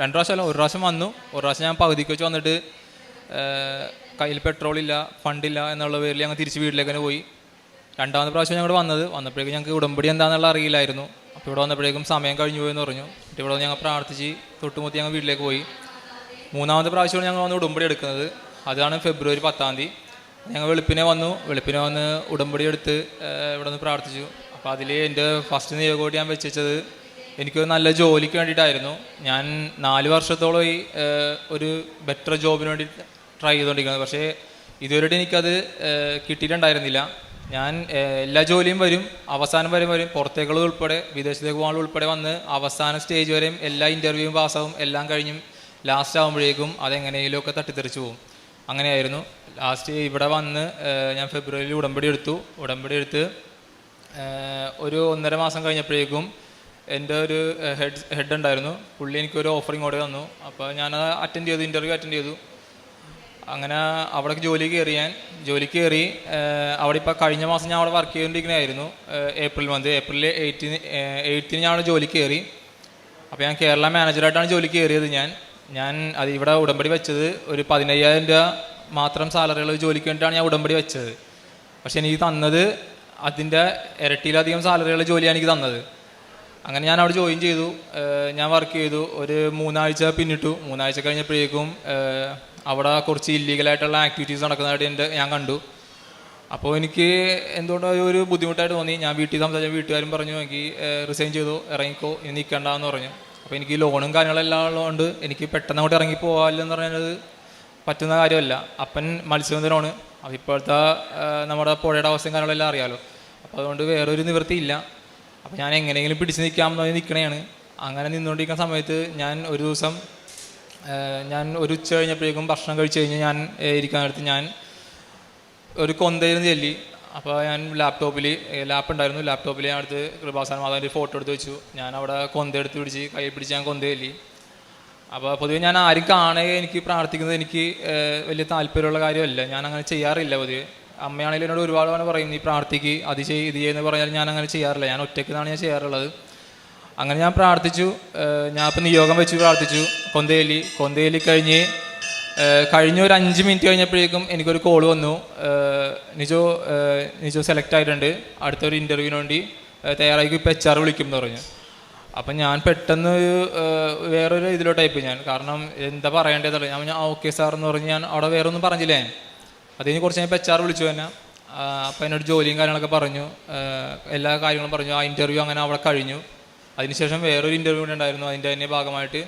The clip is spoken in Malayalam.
2 പ്രാവശ്യമല്ല, ഒരു പ്രാവശ്യം വന്നു. ഒരു പ്രാവശ്യം ഞാൻ പകുതിക്ക് വെച്ച് വന്നിട്ട് കയ്യിൽ പെട്രോളില്ല, ഫണ്ടില്ല എന്നുള്ള പേരിൽ ഞങ്ങൾ തിരിച്ച് വീട്ടിലേക്ക് തന്നെ പോയി. 2ാമത്തെ പ്രാവശ്യം ഞങ്ങൾ വന്നപ്പോഴേക്കും ഞങ്ങൾക്ക് ഉടമ്പടി എന്താണെന്നുള്ള അറിയില്ലായിരുന്നു. അപ്പോൾ ഇവിടെ വന്നപ്പോഴേക്കും സമയം കഴിഞ്ഞു പോയെന്ന് പറഞ്ഞു. എന്നിട്ട് ഇവിടെ ഞങ്ങൾ പ്രാർത്ഥിച്ച് തൊട്ടുമുത്തി ഞങ്ങൾ വീട്ടിലേക്ക് പോയി. 3ാമത്തെ പ്രാവശ്യമാണ് ഞങ്ങൾ വന്ന് ഉടമ്പടി എടുക്കുന്നത്. അതാണ് ഫെബ്രുവരി 10 ഞങ്ങൾ വെളുപ്പിനെ വന്ന് ഉടമ്പടി എടുത്ത് ഇവിടെ നിന്ന് പ്രാർത്ഥിച്ചു. അപ്പോൾ അതിൽ എൻ്റെ ഫസ്റ്റ് നിയോഗമായിട്ട് ഞാൻ വെച്ചത് എനിക്കൊരു നല്ല ജോലിക്ക് വേണ്ടിയിട്ടായിരുന്നു. ഞാൻ 4 വർഷത്തോളമായി ഒരു ബെറ്റർ ജോബിന് വേണ്ടി ട്രൈ ചെയ്തുകൊണ്ടിരിക്കുന്നത്. പക്ഷേ ഇതുവരെയായിട്ട് എനിക്കത് കിട്ടിയിട്ടുണ്ടായിരുന്നില്ല. ഞാൻ എല്ലാ ജോലിയും വരും, അവസാനം വരെ വരും, പുറത്തേക്കുള്ളത് ഉൾപ്പെടെ, വിദേശത്തേക്ക് പോകാനുള്ള ഉൾപ്പെടെ വന്ന് അവസാന സ്റ്റേജ് വരെയും എല്ലാ ഇൻ്റർവ്യൂവും പാസ്സാവും. എല്ലാം കഴിഞ്ഞും ലാസ്റ്റ് ആകുമ്പോഴേക്കും അതെങ്ങനെയെങ്കിലുമൊക്കെ തട്ടിത്തെറിച്ച് പോകും. അങ്ങനെയായിരുന്നു. ലാസ്റ്റ് ഇവിടെ വന്ന് ഞാൻ ഫെബ്രുവരിയിൽ ഉടമ്പടി എടുത്ത് ഒരു 1.5 മാസം കഴിഞ്ഞപ്പോഴേക്കും എൻ്റെ ഒരു ഹെഡ് ഉണ്ടായിരുന്നു. പുള്ളി എനിക്കൊരു ഓഫറിങ് കൂടെ തന്നു. അപ്പോൾ ഞാനത് ഇൻ്റർവ്യൂ അറ്റൻഡ് ചെയ്തു. അങ്ങനെ അവിടെ ജോലിക്ക് കയറി. അവിടെ ഇപ്പോൾ കഴിഞ്ഞ മാസം ഞാൻ അവിടെ വർക്ക് ചെയ്തുകൊണ്ടിരിക്കുന്നതായിരുന്നു. ഏപ്രിൽ 8 ഞാൻ അവിടെ ജോലിക്ക് കയറി. അപ്പോൾ ഞാൻ കേരള മാനേജറായിട്ടാണ് ജോലിക്ക് കയറിയത്. ഞാൻ അത് ഇവിടെ ഉടമ്പടി വെച്ചത് ഒരു 15,000 രൂപ മാത്രം സാലറിയുള്ള ജോലിക്ക് വേണ്ടിയിട്ടാണ് ഞാൻ ഉടമ്പടി വെച്ചത്. പക്ഷെ എനിക്ക് തന്നത് അതിൻ്റെ ഇരട്ടിയിലധികം സാലറിയുള്ള ജോലിയാണ് എനിക്ക് തന്നത്. അങ്ങനെ ഞാൻ അവിടെ ജോയിൻ ചെയ്തു. ഞാൻ വർക്ക് ചെയ്തു. ഒരു 3 ആഴ്ച പിന്നിട്ടു. 3 ആഴ്ച കഴിഞ്ഞപ്പോഴേക്കും അവിടെ കുറച്ച് ഇല്ലീഗലായിട്ടുള്ള ആക്ടിവിറ്റീസ് നടക്കുന്നതായിട്ട് ഞാൻ കണ്ടു. അപ്പോൾ എനിക്ക് എന്തുകൊണ്ടോ ഒരു ബുദ്ധിമുട്ടായിട്ട് തോന്നി. ഞാൻ വീട്ടുകാരും പറഞ്ഞു എനിക്ക് റിസൈൻ ചെയ്തു, ഇറങ്ങിക്കോ, ഇനി നിൽക്കണ്ടെന്ന് പറഞ്ഞു. അപ്പോൾ എനിക്ക് ലോണും കാര്യങ്ങളെല്ലാം ഉള്ളതുകൊണ്ട് എനിക്ക് പെട്ടെന്ന് അങ്ങോട്ട് ഇറങ്ങി പോകാമെന്ന് പറഞ്ഞത് പറ്റുന്ന കാര്യമല്ല. അപ്പൻ മത്സ്യബന്ധനമാണ്. അതിപ്പോഴത്തെ നമ്മുടെ പുഴയുടെ അവസ്ഥയും കാര്യങ്ങളെല്ലാം അറിയാമല്ലോ. അപ്പോൾ അതുകൊണ്ട് വേറൊരു നിവൃത്തിയില്ല. അപ്പോൾ ഞാൻ എങ്ങനെയെങ്കിലും പിടിച്ച് നിൽക്കാമെന്ന് പറഞ്ഞ് നിൽക്കണേയാണ്. അങ്ങനെ നിന്നുകൊണ്ടിരിക്കുന്ന സമയത്ത് ഞാൻ ഒരു ദിവസം ഒരു ഉച്ച കഴിഞ്ഞപ്പോഴേക്കും ഭക്ഷണം കഴിച്ച് കഴിഞ്ഞ് ഞാൻ ഇരിക്കാനടുത്ത് ഞാൻ ഒരു കൊന്തയിൽ ചെല്ലി. അപ്പോൾ ഞാൻ ലാപ്പ് ഉണ്ടായിരുന്നു. ലാപ്ടോപ്പിൽ ഞാൻ അടുത്ത് കൃപാസന മാതാവിൻ്റെ ഫോട്ടോ എടുത്ത് വെച്ചു. ഞാൻ അവിടെ കൊന്തയെടുത്ത് കയ്യിൽ പിടിച്ച് ഞാൻ കൊന്ത ചെല്ലി. അപ്പോൾ പൊതുവെ ഞാൻ ആരും കാണുക എനിക്ക് പ്രാർത്ഥിക്കുന്നത് എനിക്ക് വലിയ താല്പര്യമുള്ള കാര്യമല്ല. ഞാൻ അങ്ങനെ ചെയ്യാറില്ല. പൊതുവെ അമ്മയാണെങ്കിലും എന്നോട് ഒരുപാട് പറയും നീ പ്രാർത്ഥിക്ക്, അത് ചെയ്യ്, ഇത് ചെയ്യുമെന്ന് പറഞ്ഞാൽ ഞാൻ അങ്ങനെ ചെയ്യാറില്ല. ഞാൻ ഒറ്റയ്ക്കാണ് ഞാൻ ചെയ്യാറുള്ളത്. അങ്ങനെ ഞാൻ പ്രാർത്ഥിച്ചു. ഞാൻ ഇപ്പം നിയോഗം വെച്ച് പ്രാർത്ഥിച്ചു. കൊന്തയിലി കഴിഞ്ഞ ഒരു 5 മിനിറ്റ് കഴിഞ്ഞപ്പോഴേക്കും എനിക്കൊരു കോൾ വന്നു. നിജോ സെലക്ട് ആയിട്ടുണ്ട്, അടുത്തൊരു ഇൻ്റർവ്യൂവിന് വേണ്ടി തയ്യാറാക്കി, ഇപ്പോൾ HR വിളിക്കും എന്ന് പറഞ്ഞു. അപ്പം ഞാൻ പെട്ടെന്ന് വേറൊരു ഇതിലോട്ടായിപ്പോയി ഞാൻ. കാരണം എന്താ പറയേണ്ടതല്ല. ഞാൻ ഓക്കെ സാർ എന്ന് പറഞ്ഞ് ഞാൻ അവിടെ വേറെ ഒന്നും പറഞ്ഞില്ലേ. അതിന് കുറച്ച് ഞാൻ HR വിളിച്ചു തന്നെ. അപ്പം എന്നോട് ജോലിയും കാര്യങ്ങളൊക്കെ പറഞ്ഞു, എല്ലാ കാര്യങ്ങളും പറഞ്ഞു. ആ ഇൻ്റർവ്യൂ അങ്ങനെ അവിടെ കഴിഞ്ഞു. അതിനുശേഷം വേറൊരു ഇൻ്റർവ്യൂ ഉണ്ടായിരുന്നു. അതിൻ്റെ തന്നെ ഭാഗമായിട്ട്